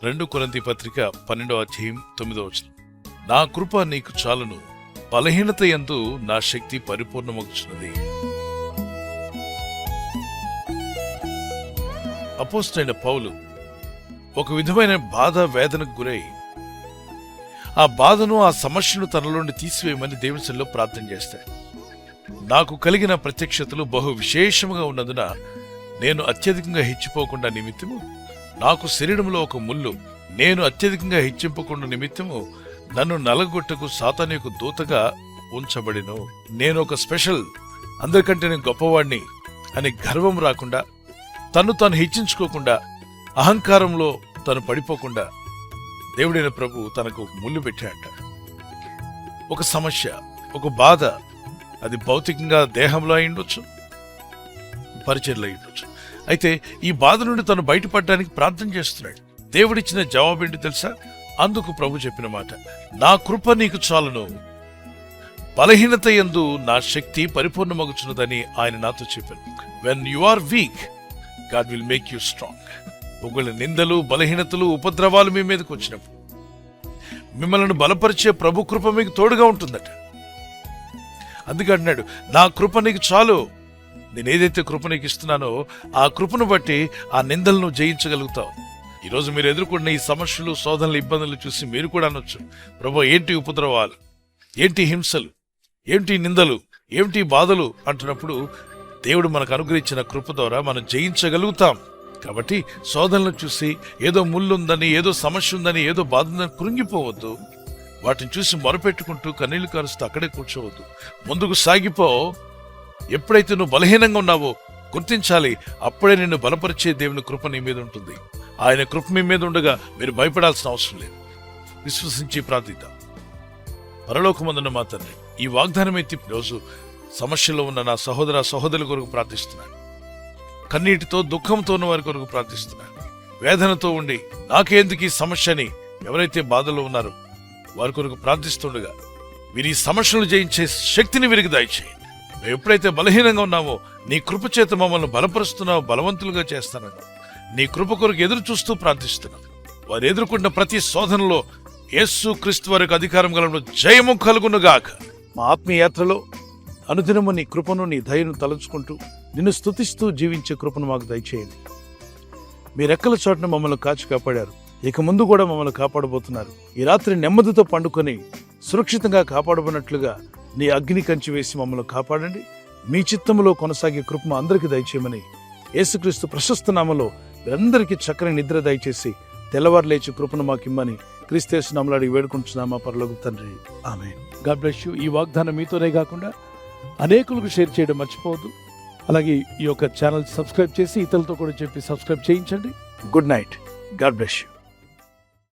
2 కొరింథీ పత్రిక 12వ అధ్యాయం 9వ వచనం. నా కృప నీకు చాలును, బలహీనత యందు నా శక్తి పరిపూర్ణమగుచున్నది. అపోస్తలుడైన పౌలు ఒక విధమైన బాధ వేదనకు గురై ఆ బాధను, ఆ సమస్యను తనలోని తీసివేయమని దేవుని సన్నిధిలో ప్రార్థన చేస్తాడు. నాకు కలిగిన ప్రత్యక్షతలు బహు విశేషముగా ఉన్నందున నేను అత్యధికంగా హెచ్చిపోకుండా నిమిత్తము, నాకు శరీరంలో ఒక ముళ్ళు, నేను అత్యధికంగా హెచ్చింపకుండా నిమిత్తము నన్ను నలగొట్టకు సాతాను యొక్క దూతగా ఉంచబడిను. నేను ఒక స్పెషల్, అందరికంటే నేను గొప్పవాడిని అని గర్వం రాకుండా, తను తాను హెచ్చించుకోకుండా, అహంకారంలో తను పడిపోకుండా దేవుడైన ప్రభు తనకు ముళ్ళు పెట్టాట. ఒక సమస్య, ఒక బాధ, అది భౌతికంగా దేహంలో అయిండొచ్చు, పరిచర్లో అయిండొచ్చు. అయితే ఈ బాధ నుండి తను బయటపడడానికి ప్రార్థన చేస్తున్నాడు. దేవుడిచ్చిన జవాబు ఏంటి తెలుసా? అందుకు ప్రభు చెప్పిన మాట, నా కృప నీకు చాలును, బలహీనత యందు నా శక్తి పరిపూర్ణమగుచున్నదని ఆయన నాతో చెప్పాను. When you are weak, God will make you strong. ఒకళ్ళ నిందలు, బలహీనతలు, ఉపద్రవాలు మీ మీదకి వచ్చినప్పుడు మిమ్మల్ని బలపరిచే ప్రభు కృప మీకు తోడుగా ఉంటుందట. అందుకే అంటున్నాడు, నా కృప నీకు చాలు. నేను ఏదైతే కృప నీకు ఇస్తున్నానో ఆ కృపను బట్టి ఆ నిందలను జయించగలుగుతావు. ఈరోజు మీరు ఎదుర్కొన్న ఈ సమస్యలు, శోధనలు, ఇబ్బందులు చూసి మీరు కూడా అనొచ్చు, ప్రభు ఏంటి ఉపద్రవాలు, ఏంటి హింసలు, ఏంటి నిందలు, ఏంటి బాధలు అంటున్నప్పుడు దేవుడు మనకు అనుగ్రహించిన కృప ద్వారా మనం జయించగలుగుతాం. కాబట్టి శోధనలను చూసి ఏదో ముళ్ళుందని, ఏదో సమస్య ఉందని, ఏదో బాధ ఉందని కృంగిపోవద్దు. వాటిని చూసి మొరపెట్టుకుంటూ కన్నీళ్లు కారుస్తూ అక్కడే కూర్చోవద్దు. ముందుకు సాగిపో. ఎప్పుడైతే నువ్వు బలహీనంగా ఉన్నావో గుర్తించాలి, అప్పుడే నిన్ను బలపరిచే దేవుని కృప నీ మీద ఉంటుంది. ఆయన కృప మీ మీద ఉండగా మీరు భయపడాల్సిన అవసరం లేదు. విశ్వసించి ప్రార్థిద్దాం. పరలోకమందున్న మా తండ్రి, ఈ వాగ్దానం ఎత్తి రోజు సమస్యలో ఉన్న నా సహోదర సహోదరుల కొరకు ప్రార్థిస్తున్నాను. కన్నీటితో, దుఃఖంతో ఉన్న వారి కొరకు ప్రార్థిస్తున్నాను. వేదనతో ఉండి నాకేందుకు ఈ సమస్య అని ఎవరైతే బాధలో ఉన్నారో వారి కొరకు ప్రార్థిస్తుండగా వీరి సమస్యలు జయించే శక్తిని వీరికి దయచేయండి. మేము ఎప్పుడైతే బలహీనంగా ఉన్నామో నీ కృప చేత మమ్మల్ని బలపరుస్తున్నావు, బలవంతులుగా చేస్తానని నీ కృప కొరకు ఎదురు చూస్తూ ప్రార్థిస్తున్నాం. వారు ఎదుర్కొంటున్న ప్రతి శోధనలో యేసు క్రీస్తు వారికి అధికారం గల జయము కలుగునుగాక. మా ఆత్మీయ యాత్రలో అనుదినము నీ కృపను, నీ దయను తలంచుకుంటూ నిన్ను స్తుతిస్తూ జీవించే కృపను మాకు దయచేయండి. మీ రెక్కల చోటున మమ్మల్ని కాచి కాపాడారు, ఇక ముందు కూడా మమ్మల్ని కాపాడబోతున్నారు. ఈ రాత్రి నెమ్మదితో పండుకొని సురక్షితంగా కాపాడబడినట్లుగా నీ అగ్ని కంచి వేసి మమ్మల్ని కాపాడండి. మీ చిత్తములో కొనసాగే కృప అందరికీ దయచేయమని యేసుక్రీస్తు ప్రశస్త నామములో మీరందరికీ చక్కని నిద్ర దయచేసి తెల్లవారు లేచి కృపను మాకిమ్మని క్రీస్తు నామములో అడిగి వేడుకుంటున్నామా పరలోక తండ్రి, ఆమేన్. God bless you. ఈ వాగ్దానం మీతోనే కాకుండా అనేకులకు షేర్ చేయడం మర్చిపోవద్దు. అలాగే ఈ యొక్క ఛానల్ సబ్స్క్రైబ్ చేసి ఇతరులతో కూడా చెప్పి సబ్స్క్రైబ్ చేయించండి. Good night. God bless you.